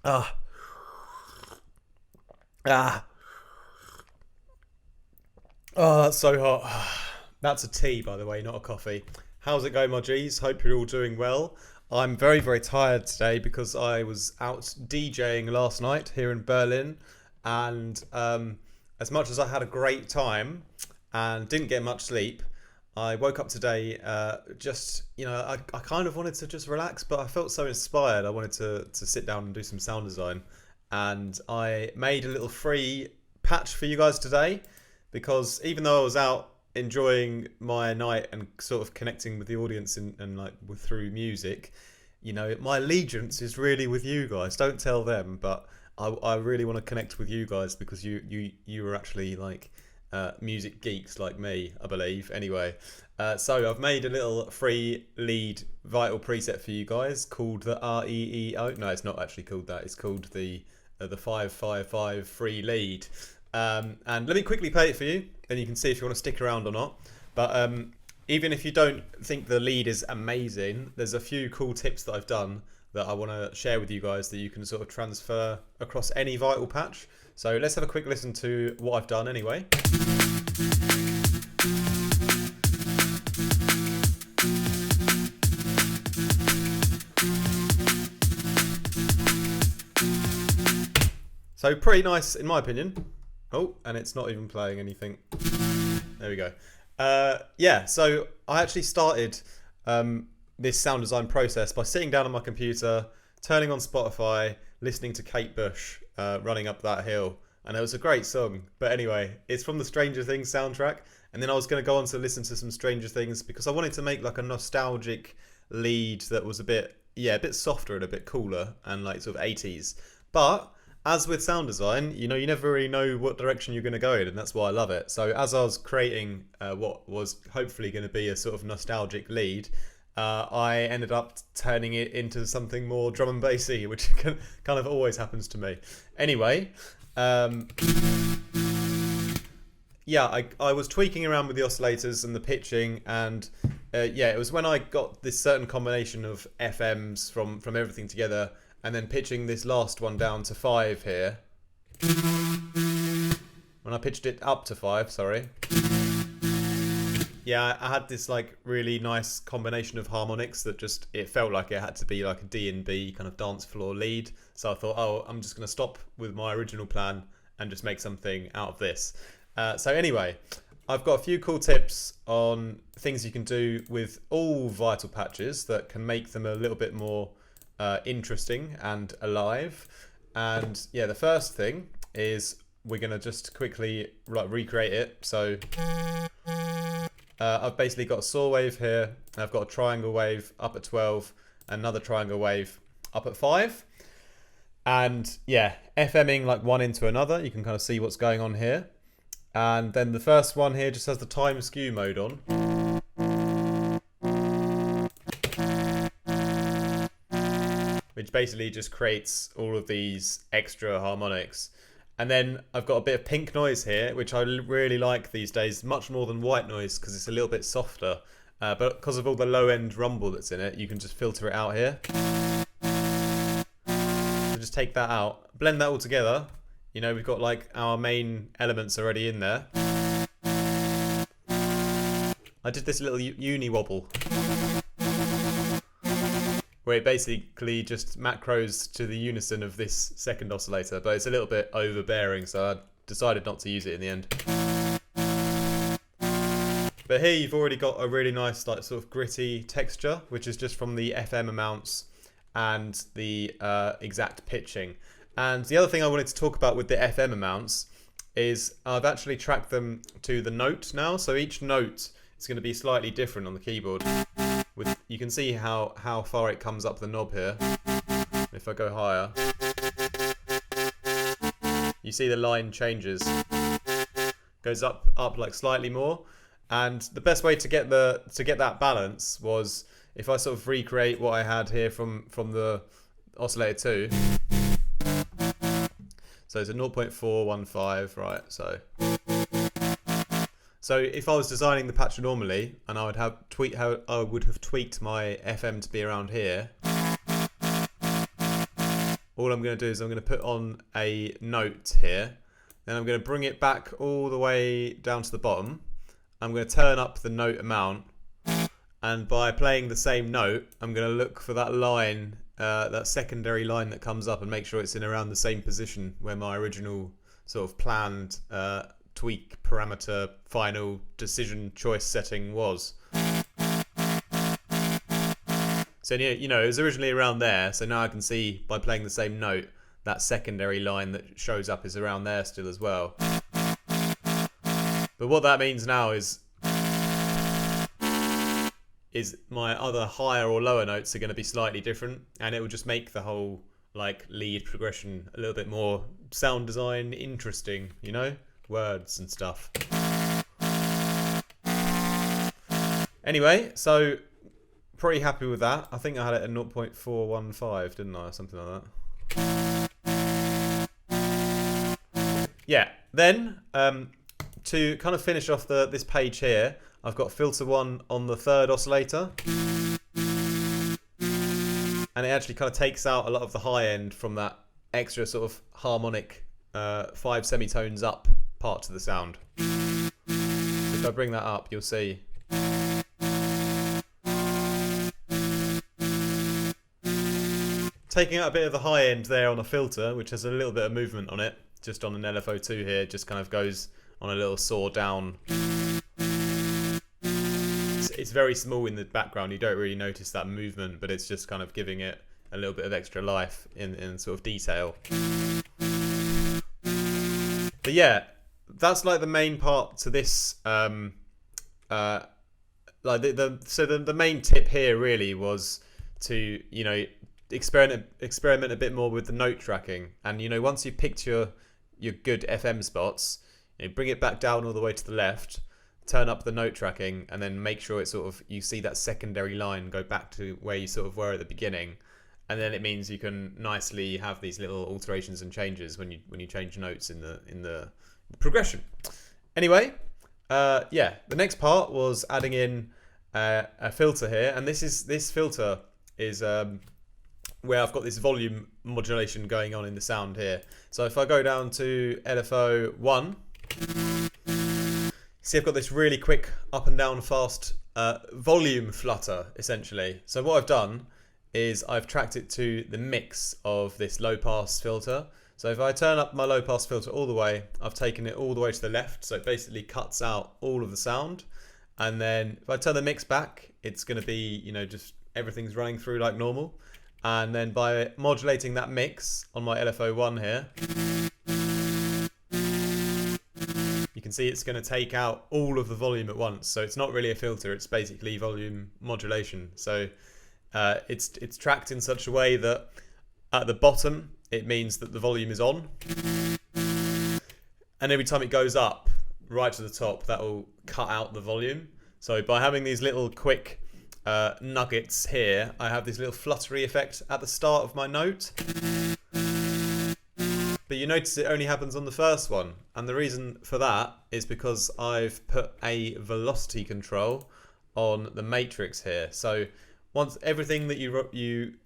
Ah, ah, oh, that's so hot. That's a tea, by the way, not a coffee. How's it going, my G's? Hope you're all doing well. I'm very, very tired today because I was out DJing last night here in Berlin, and as much as I had a great time and didn't get much sleep, I woke up today just, I kind of wanted to just relax, but I felt so inspired. I wanted to sit down and do some sound design. And I made a little free patch for you guys today because even though I was out enjoying my night and sort of connecting with the audience and like through music, my allegiance is really with you guys. Don't tell them, but I really want to connect with you guys because you are actually like music geeks like me, I believe. Anyway, so I've made a little free lead vital preset for you guys called the REEO. No, it's not actually called that. It's called the 555 free lead. And let me quickly play it for you, and you can see if you want to stick around or not. But even if you don't think the lead is amazing, there's a few cool tips that I've done that I want to share with you guys that you can sort of transfer across any vital patch. So let's have a quick listen to what I've done anyway. So pretty nice in my opinion. Oh, and it's not even playing anything. There we go. Yeah, so I actually started this sound design process by sitting down on my computer, turning on Spotify, listening to Kate Bush, Running Up That Hill. And it was a great song. But anyway, it's from the Stranger Things soundtrack. And then I was going to go on to listen to some Stranger Things because I wanted to make like a nostalgic lead that was a bit softer and a bit cooler and like sort of 80s. But as with sound design, you never really know what direction you're going to go in, and that's why I love it. So as I was creating what was hopefully going to be a sort of nostalgic lead, I ended up turning it into something more drum and bassy, which kind of always happens to me. Anyway, yeah, I was tweaking around with the oscillators and the pitching, and it was when I got this certain combination of FMs from everything together, and then pitching this last one down to 5 here. When I pitched it up to 5, sorry. Yeah, I had this like really nice combination of harmonics that just, it felt like it had to be like a DNB kind of dance floor lead. So I thought, oh, I'm just going to stop with my original plan and just make something out of this. So anyway, I've got a few cool tips on things you can do with all vital patches that can make them a little bit more interesting and alive. And yeah, the first thing is we're going to just quickly recreate it. So I've basically got a saw wave here, and I've got a triangle wave up at 12, another triangle wave up at 5. And yeah, FMing like one into another, you can kind of see what's going on here. And then the first one here just has the time skew mode on. Which basically just creates all of these extra harmonics. And then I've got a bit of pink noise here, which I really like these days, much more than white noise because it's a little bit softer. But because of all the low-end rumble that's in it, you can just filter it out here. So just take that out, blend that all together. We've got like our main elements already in there. I did this little uni wobble, where it basically just macros to the unison of this second oscillator, but it's a little bit overbearing, so I decided not to use it in the end. But here you've already got a really nice like sort of gritty texture, which is just from the FM amounts and the exact pitching. And the other thing I wanted to talk about with the FM amounts is I've actually tracked them to the note now, so each note is going to be slightly different on the keyboard. You can see how far it comes up the knob here. If I go higher, you see the line changes, goes up like slightly more. And the best way to get that balance was if I sort of recreate what I had here from the oscillator 2. So it's a 0.415, right? So if I was designing the patch normally, and I would have tweaked my FM to be around here, all I'm going to do is I'm going to put on a note here. Then I'm going to bring it back all the way down to the bottom. I'm going to turn up the note amount. And by playing the same note, I'm going to look for that line, that secondary line that comes up, and make sure it's in around the same position where my original sort of planned tweak parameter final decision choice setting was. So you know, it was originally around there, so now I can see by playing the same note, that secondary line that shows up is around there still as well. But what that means now is my other higher or lower notes are going to be slightly different, and it will just make the whole like lead progression a little bit more sound design interesting, you know, words and stuff. Anyway, so pretty happy with that. I think I had it at 0.415, didn't I, or something like that. Yeah, then to kind of finish off this page here, I've got filter 1 on the third oscillator, and it actually kind of takes out a lot of the high end from that extra sort of harmonic 5 semitones up part to the sound. So if I bring that up, you'll see. Taking out a bit of the high end there on a filter, which has a little bit of movement on it, just on an LFO2 here, just kind of goes on a little saw down. It's very small in the background, you don't really notice that movement, but it's just kind of giving it a little bit of extra life in sort of detail. But yeah, that's like the main part to this. Like the main tip here really was to, you know, experiment a bit more with the note tracking, and you know, once you've picked your good FM spots, you know, bring it back down all the way to the left, turn up the note tracking, and then make sure it's sort of, you see that secondary line go back to where you sort of were at the beginning, and then it means you can nicely have these little alterations and changes when you change notes in the progression. Anyway, yeah, the next part was adding in a filter here, and this filter is where I've got this volume modulation going on in the sound here. So if I go down to LFO 1, see I've got this really quick up and down fast volume flutter essentially. So what I've done is I've tracked it to the mix of this low pass filter. So if I turn up my low pass filter all the way, I've taken it all the way to the left, so it basically cuts out all of the sound. And then if I turn the mix back, it's going to be, you know, just everything's running through like normal. And then by modulating that mix on my LFO1 here, you can see it's going to take out all of the volume at once. So it's not really a filter, it's basically volume modulation. So it's tracked in such a way that at the bottom it means that the volume is on, and every time it goes up right to the top, that will cut out the volume. So by having these little quick nuggets here, I have this little fluttery effect at the start of my note, but you notice it only happens on the first one, and the reason for that is because I've put a velocity control on the matrix here. So once everything that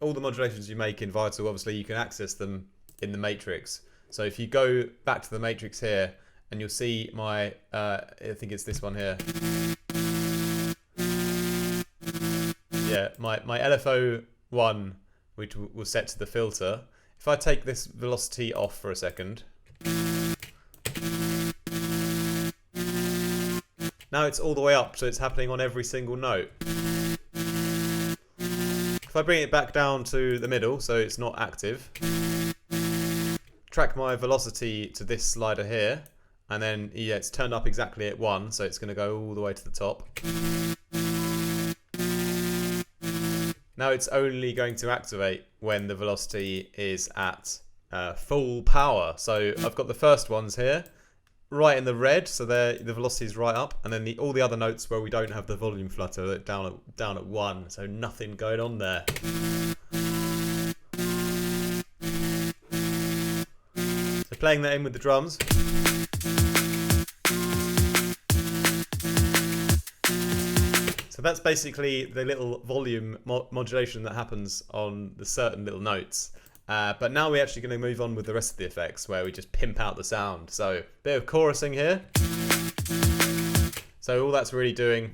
all the modulations you make in Vital, obviously you can access them in the matrix. So if you go back to the matrix here, and you'll see my, I think it's this one here. Yeah, my LFO1, which was set to the filter. If I take this velocity off for a second, now it's all the way up, so it's happening on every single note. If I bring it back down to the middle, so it's not active, track my velocity to this slider here, and then yeah, it's turned up exactly at 1, so it's going to go all the way to the top. Now it's only going to activate when the velocity is at full power. So I've got the first ones here, right in the red, so the velocity is right up, and then all the other notes where we don't have the volume flutter, they're down at 1, so nothing going on there. So playing that in with the drums. So that's basically the little volume modulation that happens on the certain little notes. But now we're actually going to move on with the rest of the effects where we just pimp out the sound. So a bit of chorusing here. So all that's really doing,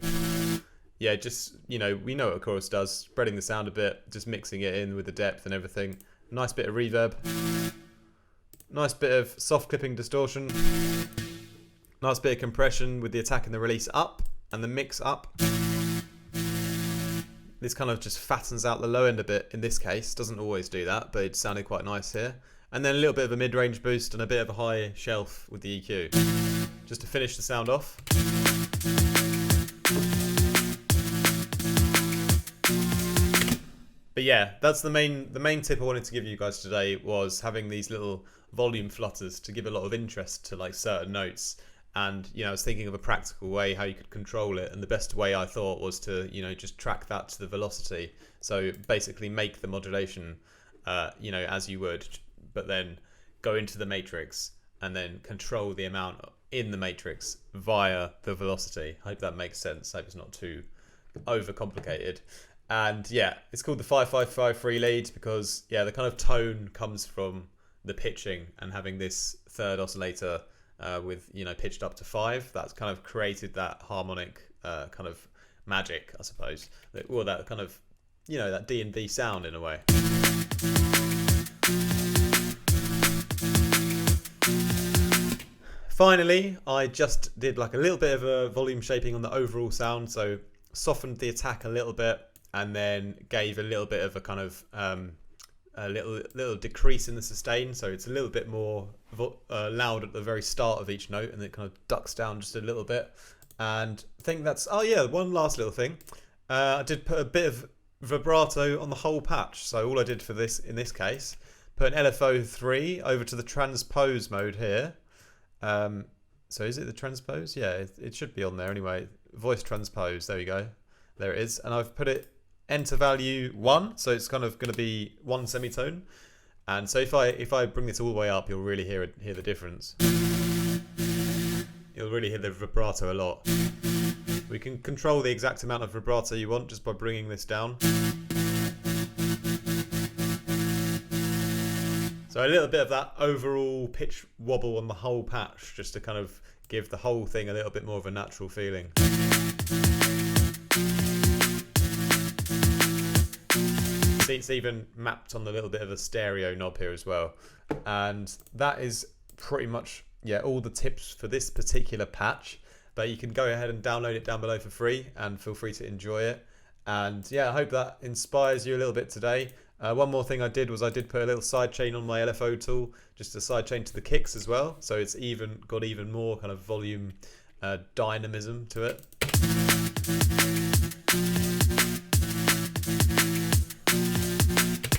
yeah, just, you know, we know what a chorus does, spreading the sound a bit, just mixing it in with the depth and everything. Nice bit of reverb. Nice bit of soft clipping distortion. Nice bit of compression with the attack and the release up and the mix up. This kind of just fattens out the low end a bit in this case. Doesn't always do that, but it sounded quite nice here. And then a little bit of a mid-range boost and a bit of a high shelf with the EQ. Just to finish the sound off. But yeah, that's the main tip I wanted to give you guys today, was having these little volume flutters to give a lot of interest to like certain notes. And, you know, I was thinking of a practical way how you could control it. And the best way I thought was to, you know, just track that to the velocity. So basically make the modulation, you know, as you would, but then go into the matrix and then control the amount in the matrix via the velocity. I hope that makes sense. I hope it's not too overcomplicated. And yeah, it's called the 555 lead because, yeah, the kind of tone comes from the pitching and having this third oscillator with, you know, pitched up to 5. That's kind of created that harmonic kind of magic, I suppose. Or that kind of, you know, that DNB sound in a way. Finally, I just did like a little bit of a volume shaping on the overall sound. So softened the attack a little bit and then gave a little bit of a kind of a little decrease in the sustain, so it's a little bit more loud at the very start of each note, and it kind of ducks down just a little bit. And I think that's, oh yeah, one last little thing. I did put a bit of vibrato on the whole patch. So all I did for this, in this case, put an LFO 3 over to the transpose mode here. So is it the transpose? Yeah, it should be on there anyway. Voice transpose, there we go. There it is. And I've put it enter value 1, so it's kind of going to be 1 semitone. And so if I bring this all the way up, you'll really hear the difference. You'll really hear the vibrato a lot. We can control the exact amount of vibrato you want just by bringing this down. So a little bit of that overall pitch wobble on the whole patch, just to kind of give the whole thing a little bit more of a natural feeling. It's even mapped on the little bit of a stereo knob here as well. And that is pretty much, yeah, all the tips for this particular patch. But you can go ahead and download it down below for free and feel free to enjoy it. And yeah, I hope that inspires you a little bit today. One more thing I did was I did put a little sidechain on my LFO tool, just a sidechain to the kicks as well. So it's got even more kind of volume dynamism to it.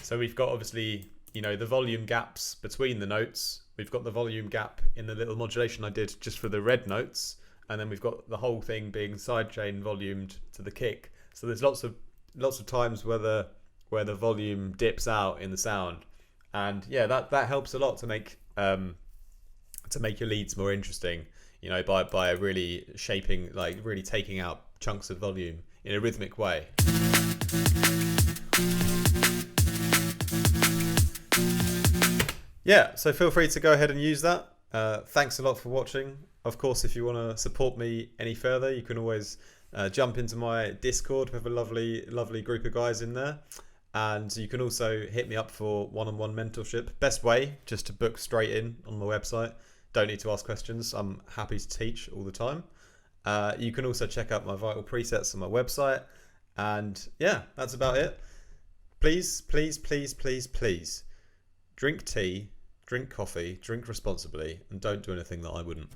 So we've got obviously, you know, the volume gaps between the notes. We've got the volume gap in the little modulation I did just for the red notes. And then we've got the whole thing being sidechain volumed to the kick. So there's lots of times where the volume dips out in the sound. And yeah, that helps a lot to make your leads more interesting, you know, by really shaping, like really taking out chunks of volume in a rhythmic way. Yeah, so feel free to go ahead and use that. Thanks a lot for watching. Of course, if you want to support me any further, you can always jump into my Discord. We have a lovely group of guys in there. And you can also hit me up for one-on-one mentorship. Best way, just to book straight in on my website. Don't need to ask questions. I'm happy to teach all the time. You can also check out my vital presets on my website. And yeah, that's about it. Please, please, please, please, please drink tea, drink coffee, drink responsibly, and don't do anything that I wouldn't.